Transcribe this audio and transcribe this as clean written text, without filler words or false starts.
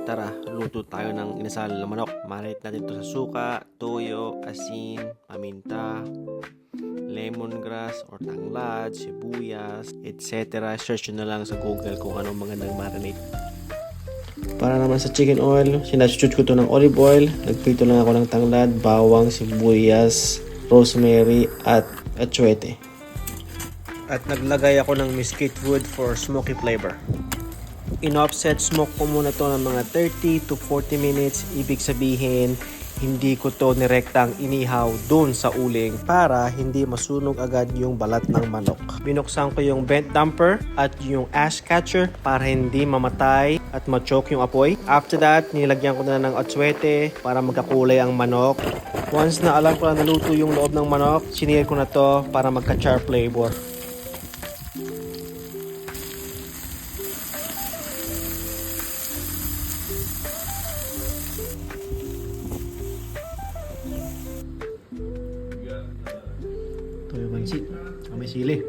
Tara, luto tayo ng inasal na manok. Marinate natin ito sa suka, toyo, asin, paminta, lemongrass or tanglad, sibuyas, etc. Search nyo na lang sa Google kung anong magandang marinate. Para naman sa chicken oil, sinashoot ko to ng olive oil. Nagprito lang ako ng tanglad, bawang, sibuyas, rosemary at atsuete. At naglagay ako ng mesquite wood for smoky flavor. In-offset smoke ko muna to ng mga 30 to 40 minutes. Ibig sabihin, hindi ko to nirektang inihaw dun sa uling para hindi masunog agad yung balat ng manok. Binuksan ko yung vent damper at yung ash catcher para hindi mamatay at ma-choke yung apoy. After that, nilagyan ko na ng atsuete para magkakulay ang manok. Once na alam ko na naluto yung loob ng manok, sinir ko na to para magka-char flavor. Ito yung pansit. May sili.